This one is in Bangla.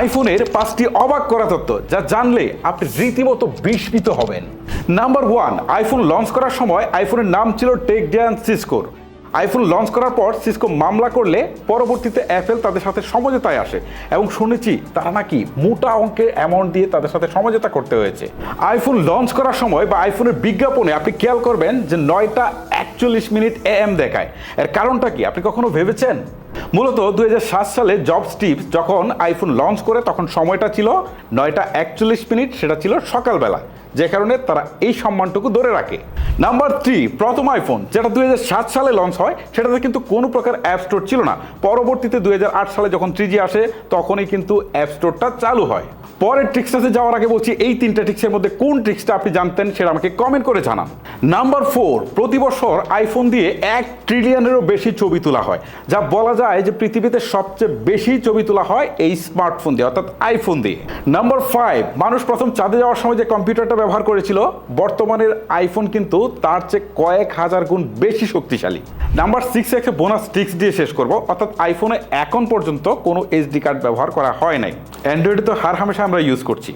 আইফোনের 5টি অবাক করা তথ্য যা জানলে আপনি রীতিমতো বিস্মিত হবেন। নাম্বার 1, আইফোন লঞ্চ করার সময় আইফোনের নাম ছিল টেক জায়ান্ট সিসকোর। আইফোন লঞ্চ করার পর সিসকো মামলা করলে পরবর্তীতে অ্যাপল তাদের সাথে সমঝোতায় আসে এবং শুনেছি তারা নাকি মোটা অঙ্কের অ্যামাউন্ট দিয়ে তাদের সাথে সমঝোতা করতে হয়েছে। আইফোন লঞ্চ করার সময় বা আইফোনের বিজ্ঞাপনে আপনি খেয়াল করবেন যে 9:41 AM দেখায়। এর কারণটা কি আপনি কখনো ভেবেছেন? মূলত 2007 সালে জবস টিপস যখন আইফোন লঞ্চ করে তখন সময়টা ছিল 9:41, সেটা ছিল সকালবেলা, যে কারণে তারা এই সম্মানটুকু ধরে রাখে। নাম্বার 3, প্রথম আইফোন যেটা 2007 সালে লঞ্চ হয় সেটাতে কিন্তু কোনো প্রকার অ্যাপ স্টোর ছিল না। পরবর্তীতে 2008 সালে যখন 3G আসে তখনই কিন্তু অ্যাপ স্টোরটা চালু হয়। পরের ট্রিক্সটাতে যাওয়ার আগে বলছি এই 3টা ট্রিক্সের মধ্যে কোন ট্রিক্সটা আপনি জানতেন সেটা আমাকে কমেন্ট করে জানান। নাম্বার 4, প্রতি বছর আইফোন দিয়ে 1 ট্রিলিয়নেরও বেশি ছবি তোলা হয়, যা বলা যায় যে পৃথিবীতে সবচেয়ে বেশি ছবি তোলা হয় এই স্মার্টফোন দিয়ে অর্থাৎ আইফোন দিয়ে। নাম্বার 5, মানুষ প্রথম চাঁদে যাওয়ার সময় যে কম্পিউটারটা ব্যবহার করেছিল বর্তমানের আইফোন কিন্তু তার চেয়ে কয়েক হাজার গুণ বেশি শক্তিশালী। নাম্বার 6 একটা বোনাস ট্রিক্স দিয়ে শেষ করব, অর্থাৎ আইফোনে এখন পর্যন্ত কোনো SD কার্ড ব্যবহার করা হয় নাই। অ্যান্ড্রয়েডে তো হার হামেশা আমরা ইউজ করছি।